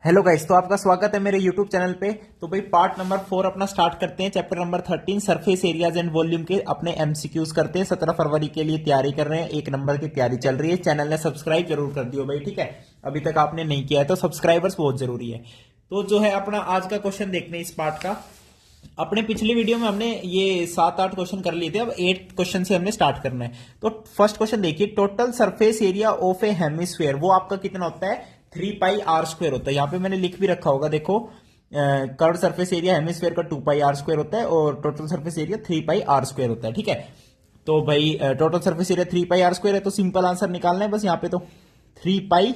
Hello guys, तो आपका स्वागत है मेरे यूट्यूब चैनल पे। तो भाई पार्ट नंबर 4 अपना स्टार्ट करते हैं। Chapter number 13 surface areas and volume के अपने एमसीक्यूज करते हैं। 17 फरवरी के लिए तैयारी कर रहे हैं, 1 नंबर की तैयारी चल रही है। चैनल ने सब्सक्राइब जरूर कर दियो भाई, ठीक है। अभी तक आपने नहीं किया है तो सब्सक्राइबर्स बहुत जरूरी है। तो जो है अपना आज का क्वेश्चन देखते हैं इस पार्ट का। अपने पिछले वीडियो में हमने ये 7-8 क्वेश्चन कर लिए थे, अब 8 क्वेश्चन से हमने स्टार्ट करना है। तो फर्स्ट क्वेश्चन देखिए, total surface area of A hemisphere वो आपका कितना होता है? 3 पाई आर स्क्वायर होता है। यहाँ पे मैंने लिख भी रखा होगा, देखो कर्व सरफेस एरिया हेमिस्फीयर का 2 पाई आर स्क्वायर होता है और total surface area 3 pi r square होता है, ठीक है। तो भाई total surface area 3 pi r square है, तो सिंपल आंसर निकालना है बस यहाँ पे। तो 3 pi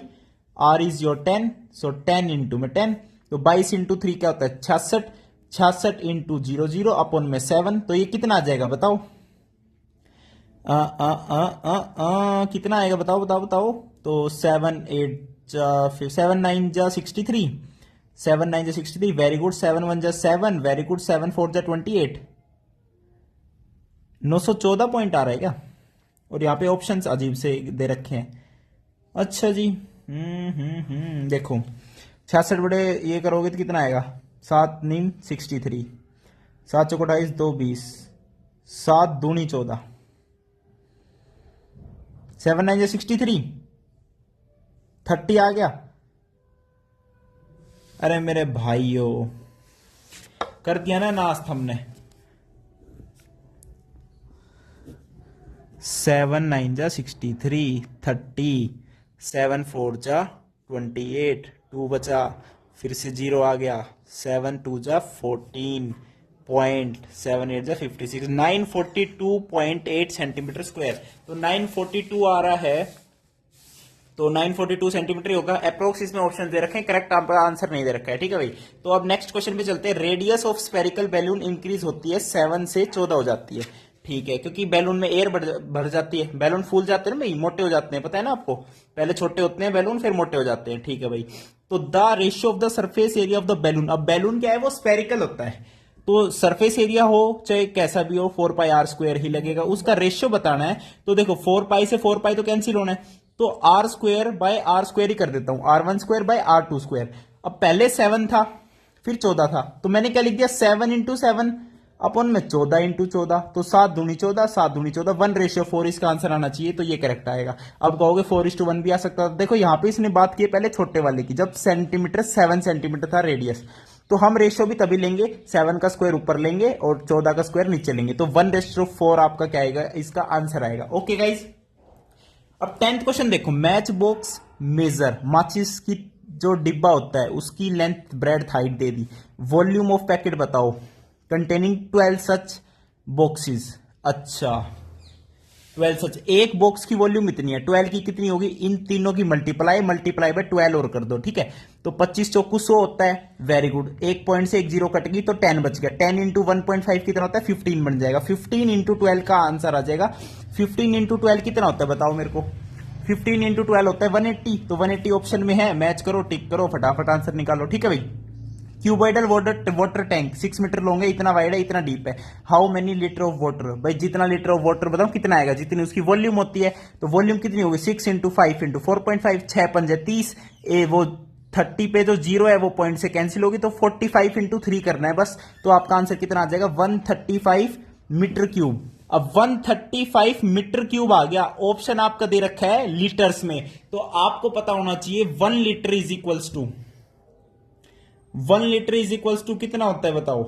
r is your 10, so 10 into में 10, तो 22 इंटू 3 क्या होता है? 66, 66 इंटू 00 अपॉन में 7, तो ये कितना आ जाएगा बताओ? कितना आएगा बताओ बताओ बताओ? तो 7 9 जा 63, 7 9 जा 63, वेरी गुड। 7 1 जा 7, वेरी गुड। 7 4 जा 28, 914 पॉइंट आ रहा है क्या? और यहाँ पे ऑप्शंस अजीब से दे रखे हैं। अच्छा जी, देखो 66 बड़े ये करोगे तो कितना आएगा? 7 9 63, 7 चौको 28, 2 20, 7 दूनी 14, 7 9 जा 63, 30 आ गया। अरे मेरे भाइयों, कर दिया ना नाश्ता हमने। 7 9 जा 63, 30, 7 4 जा 28, 2 बचा, फिर से 0 आ गया। 7 2 जा 14 पॉइंट, 7 8 जा 56, 942.8 सेंटीमीटर स्क्वायर। तो 942 आ रहा है, तो 942 सेंटीमीटर होगा अप्रोक्स। इसमें ऑप्शन दे रखे हैं, करेक्ट आंसर नहीं दे रखा है, ठीक है भाई। तो अब नेक्स्ट क्वेश्चन पे चलते हैं। Radius of spherical balloon increase होती है 7 से 14 हो जाती है, ठीक है, क्योंकि बैलून में एयर बढ़ जाती है। बैलून फूल जाते हैं ना भाई, मोटे हो जाते हैं, पता है ना आपको। पहले छोटे होते हैं बैलून, फिर मोटे हो जाते हैं, ठीक है भाई। तो the ratio of the surface area of the balloon, अब बैलून क्या है? वो स्फेरिकल होता है, तो सरफेस एरिया हो चाहे कैसा भी हो 4 पाई आर स्क्वायर ही लगेगा। उसका रेशियो बताना है। तो देखो 4 पाई से 4 पाई तो कैंसिल होना है, तो r square by r square ही कर देता हूं, R1 square by R2 square. अब पहले 7 था, फिर 14 था, तो मैंने क्या लिख दिया? 7 इंटू 7 अपॉन में 14 इंटू 14, तो 7 दूनी 14, 7 दूनी 14, 1:4 इसका आंसर आना चाहिए, तो ये करेक्ट आएगा। अब कहोगे 4:1 भी आ सकता था। देखो यहाँ पे इसने बात की है पहले छोटे वाले की, जब सेंटीमीटर 7 सेंटीमीटर था रेडियस, तो हम रेशियो भी तभी लेंगे, 7 का स्क्वायर ऊपर लेंगे और 14 का स्क्वायर नीचे लेंगे, तो 1:4 आपका क्या आएगा? इसका आंसर आएगा। ओके गाइज, अब 10th क्वेश्चन देखो। मैच बॉक्स मेजर, माचिस की जो डिब्बा होता है उसकी length breadth height they the. Volume of packet बताओ कंटेनिंग 12 सच बॉक्सेस। अच्छा 12 सच, एक बॉक्स की वॉल्यूम इतनी है, 12 की कितनी होगी? इन तीनों की मल्टीप्लाई बाय 12 और कर दो, ठीक है। तो 25 चौकू 100 होता है, वेरी गुड। एक पॉइंट से एक जीरो कट गई तो 10 बच गया। 10 इंटू 1.5 कितना होता है? 15 बन जाएगा। 15 इंटू 12 का आंसर आ जाएगा। 15 इंटू 12 कितना होता है बताओ मेरे को? 15 इंटू 12 होता है 180, तो 180 ऑप्शन में है, मैच करो, टिक करो, फटाफट आंसर निकालो, ठीक है भाई। Cuboidal water tank 6 metre long है, इतना वाइड है, इतना डीप है। How many litre of water, भाई जितना लीटर ऑफ वाटर बताओ कितना आएगा, जितनी उसकी वॉल्यूम होती है। तो वॉल्यूम कितनी होगी? 6 इंटू 5 इंटू 4.5, 6 पंजे 30, वो 30 पे जो जीरो है वो पॉइंट से कैंसिल होगी, तो 45 इंटू 3 करना है बस। तो आपका आंसर कितना आ जाएगा? 135 मीटर क्यूब। अब 135 मीटर क्यूब आ गया। ऑप्शन आपका दे रखा है लीटर्स में, तो आपको पता होना चाहिए 1 litre is equals to 1 litre is equals to कितना होता है बताओ?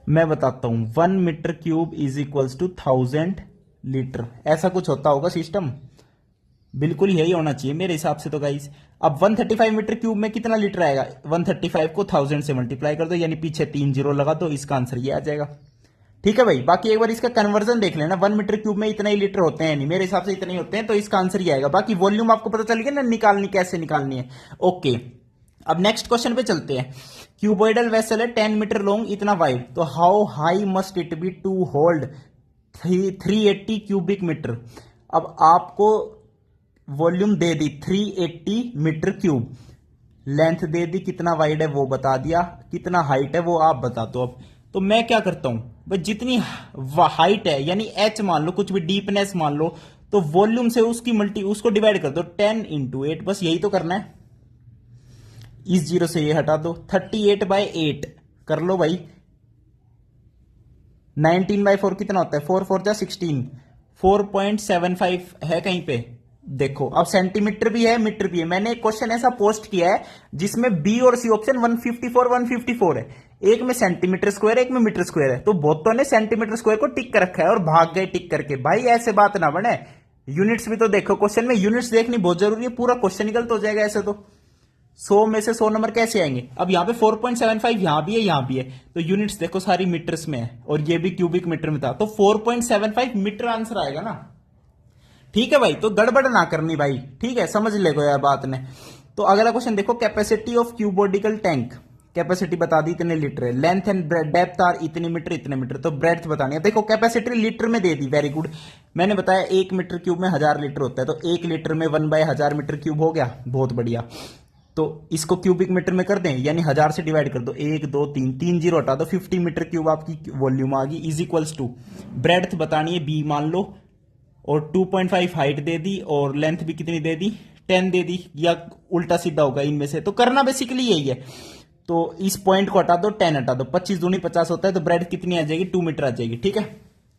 मैं बताता हूं, 1 metre cube is equals to 1000 litre, ऐसा कुछ होता होगा सिस्टम, बिल्कुल यही होना चाहिए मेरे हिसाब से। तो गाइस अब 135 मीटर क्यूब में कितना लीटर आएगा? 135 को 1000 से मल्टीप्लाई कर दो, यानी पीछे 3 जीरो लगा दो, इसका आंसर ये आ जाएगा, ठीक है भाई। बाकी एक बार इसका कन्वर्जन देख लेना, 1 मीटर क्यूब में इतने ही लीटर होते हैं, नहीं मेरे हिसाब से इतने ही होते हैं, तो इसका आंसर ये आएगा। बाकी वॉल्यूम आपको पता चल गया ना निकालनी कैसे निकालनी है। ओके, अब नेक्स्ट क्वेश्चन पे चलते हैं। क्यूबॉइडल वेसल है 10 मीटर लॉन्ग, इतना वाइड, तो how high must it be to hold 380 cubic metre. अब आपको वॉल्यूम दे दी 380 मीटर क्यूब, लेंथ दे दी, कितना वाइड है वो बता दिया, कितना हाइट है वो आप बता दो। अब तो मैं क्या करता हूं भाई, जितनी हाइट है यानी एच मान लो, कुछ भी डीपनेस मान लो, तो वॉल्यूम से उसकी उसको डिवाइड कर दो 10 इंटू 8, बस यही तो करना है। इस जीरो से ये हटा दो, 38/8 कर लो भाई। 19/4 कितना होता है, 4 4 जा 16, 4.75 है कहीं पे। देखो अब सेंटीमीटर भी है मीटर भी है। मैंने एक क्वेश्चन ऐसा पोस्ट किया है जिसमें बी और सी ऑप्शन 154 है, एक में सेंटीमीटर स्क्वायर एक में मीटर स्क्वायर है, तो बहुतों ने सेंटीमीटर स्क्वायर को टिक कर रखा है और भाग गए टिक करके। भाई ऐसे बात ना बने, यूनिट्स भी तो देखो, क्वेश्चन में यूनिट्स देखनी बहुत जरूरी है, पूरा क्वेश्चन गलत हो जाएगा ऐसे तो। 100 में से 100 नंबर कैसे आएंगे। अब यहां पे 4.75 यहां भी है यहां भी है, तो यूनिट्स देखो सारी मीटर्स में है और ये भी क्यूबिक मीटर में था, तो 4.75 मीटर आंसर आएगा ना। ठीक है भाई, तो गड़बड़ ना करनी भाई, ठीक है, समझ ले यार बात ने। तो अगला क्वेश्चन देखो, कैपेसिटी ऑफ क्यूबोडिकल टैंक, कैपेसिटी बता दी इतने लीटर है, लेंथ एंड डेप्थ आर इतने मीटर, तो ब्रेड्थ बतानी है। देखो कैपेसिटी लीटर में दे दी, वेरी गुड। मैंने बताया 1 मीटर क्यूब में 1000 लीटर होता है, तो 1 लीटर में 1/1000 मीटर क्यूब हो गया, बहुत बढ़िया। तो इसको क्यूबिक मीटर में कर दें, यानी 1000 से डिवाइड कर दो, 1 2 3 3 जीरो हटा दो, 50 मीटर क्यूब आपकी वॉल्यूम आ गई, इज इक्वल्स टू ब्रेड्थ बतानी है बी मान लो, और 2.5 हाइट दे दी, और लेंथ भी कितनी दे दी, 10 दे दी, या उल्टा सीधा होगा इनमें से, तो करना बेसिकली यही है। तो इस पॉइंट को हटा दो, 10 हटा दो, 25 दूनी 50 होता है, तो ब्रेड कितनी आ जाएगी, 2 मीटर आ जाएगी, ठीक है।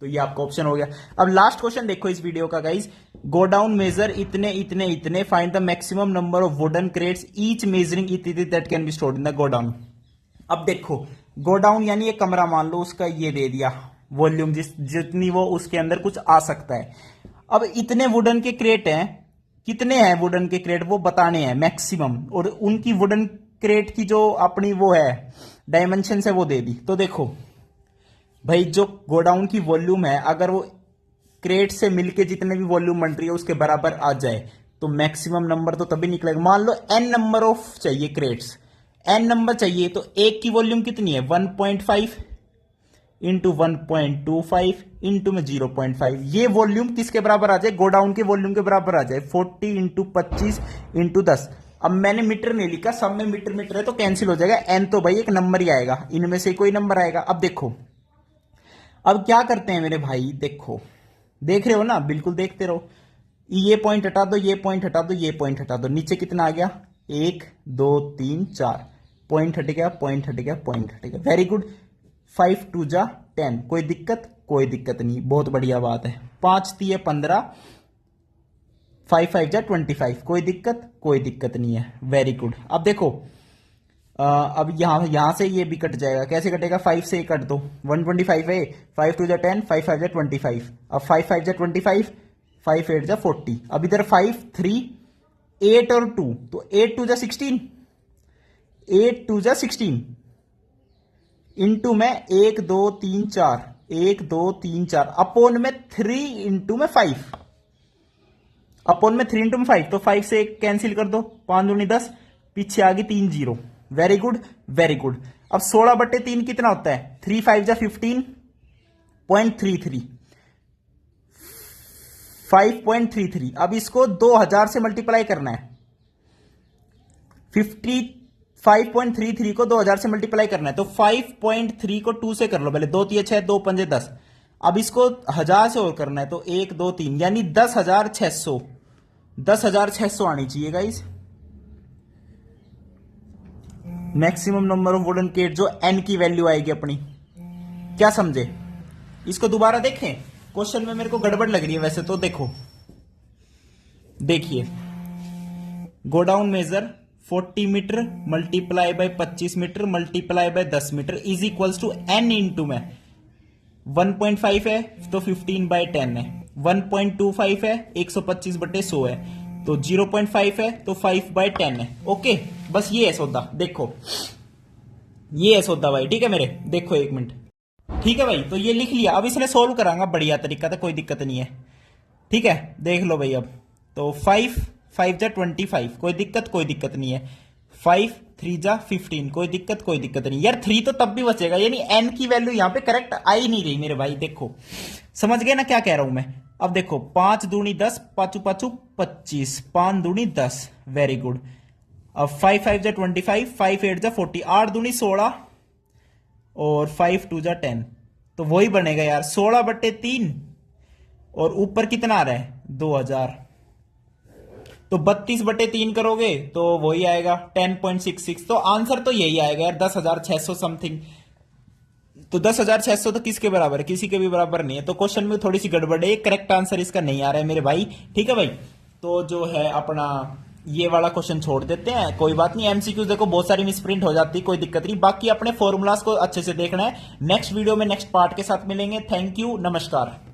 तो ये आपका ऑप्शन हो गया। अब लास्ट क्वेश्चन देखो इस वीडियो का गाइज, गो डाउन मेजर इतने इतने इतने, find the maximum number of wooden crates each measuring इतने that can be stored in the godown. अब देखो गो डाउन यानी एक कमरा मान लो, उसका ये दे दिया वॉल्यूम, जितनी वो उसके अंदर कुछ आ सकता है। अब इतने वुडन के क्रेट हैं, कितने हैं वुडन के क्रेट वो बताने हैं मैक्सिमम, और उनकी वुडन क्रेट की जो अपनी वो है डायमेंशन है वो दे दी। तो देखो भाई जो गोडाउन की वॉल्यूम है, अगर वो क्रेट से मिलके जितने भी वॉल्यूम बन रही है उसके बराबर आ जाए, तो मैक्सिमम नंबर तो तभी निकलेगा। मान लो n नंबर ऑफ चाहिए क्रेट्स, n नंबर चाहिए, तो एक की वॉल्यूम कितनी है 1.5 इंटू 1.25 इंटू में 0.5, ये वॉल्यूम किसके बराबर आ जाए, गोडाउन के वॉल्यूम के बराबर आ जाए, 40 इंटू 25 इंटू 10। अब मैंने मीटर नहीं लिखा, सब में मीटर मीटर है तो कैंसिल हो जाएगा, n तो भाई एक नंबर ही आएगा, इनमें से कोई नंबर आएगा। अब देखो अब क्या करते हैं मेरे भाई, देखो देख रहे हो ना, बिल्कुल देखते रहो। ये पॉइंट हटा दो, ये पॉइंट हटा दो, ये पॉइंट हटा दो, नीचे कितना आ गया 1 2 3 4, पॉइंट हट गया, पॉइंट हट गया, पॉइंट हट गया, वेरी गुड। 5 2 जा 10, कोई दिक्कत, कोई दिक्कत नहीं, बहुत बढ़िया बात है। 5 3 15, 5 5 जा 25, कोई दिक्कत, कोई दिक्कत नहीं है, वेरी गुड। अब देखो अब यहां से ये भी कट जाएगा, कैसे कटेगा, 5 से कट दो, 125 है, 5 2 जा 10, 5 5 जा 25, अब 5 5 जा 25, 5 8 जा 40, अब इधर 5 3 8 और 2, तो 8 2 जा 16, 8 2 जा 16 इंटू में 1 2 3 4, 1 2 3 4 अपोन में 3 इंटू में 5, अपोन में 3 इंटू में 5, तो 5 से कैंसिल कर दो, 5 दूनी 10, पीछे आ गई 3 zero, very good very good. अब 16/3 कितना होता है, 3 5 जा 15.33, 5.33। अब इसको 2000 से मल्टीप्लाई करना है, 5.33 को 2000 से मल्टीप्लाई करना है, तो 5.3 को 2 से कर लो पहले, 2 3 6 2 5 10, अब इसको 1000 से और करना है, तो 1 2 3, यानी 10,600, 10,600 आनी चाहिए guys maximum number of wooden crate, जो n की वैल्यू आएगी अपनी। क्या समझे, इसको दोबारा देखें, क्वेश्चन में मेरे को गड़बड़ लग रही है वैसे तो। देखो देखिए, godown measure 40 metre multiply by 25 metre multiply by 10 metre is equals to n into में 1.5 है तो 15/10 है, 1.25 है 125/100 है, तो 0.5 है तो 5/10 है। ओके, बस ये है सौदा, देखो ये है सौदा भाई, ठीक है मेरे, देखो एक मिनट, ठीक है भाई, तो ये लिख लिया। अब इसने सोल्व करांगा बढ़िया तरीका था, कोई दिक्कत नहीं है, ठीक है, देख लो भाई। अब तो 5 5 जा 25, कोई दिक्कत, कोई दिक्कत नहीं है, 5 3 जा 15, कोई दिक्कत, कोई दिक्कत नहीं यार, 3 तो तब भी बचेगा, यानी n की वैल्यू यहां पे करेक्ट आ ही नहीं रही मेरे भाई। देखो समझ गए ना क्या कह रहा हूं मैं। अब देखो 5 दूनी 10, 5 5 25, 5 दूनी 10, वेरी गुड। अब 5 5 जा 25, 5 8 जा 40, 8 दूनी 16 और 5 2 जा 10, तो वही बनेगा यार 16/3, और ऊपर कितना आ रहा है 2000, तो 32/3 करोगे तो वही आएगा 10.66। तो आंसर तो यही आएगा यार, 10,600 समथिंग। तो 10,600 तो किसके बराबर है? किसी के भी बराबर नहीं है। तो क्वेश्चन में थोड़ी सी गड़बड़ है, करेक्ट आंसर इसका नहीं आ रहा है मेरे भाई। ठीक है भाई, तो जो है अपना ये वाला क्वेश्चन छोड़ देते हैं, कोई बात नहीं। एमसीक्यूज देखो बहुत सारी मिसप्रिंट हो जाती है, कोई दिक्कत नहीं। बाकी अपने फॉर्मूलाज को अच्छे से देखना है। नेक्स्ट वीडियो में नेक्स्ट पार्ट के साथ मिलेंगे। थैंक यू, नमस्कार।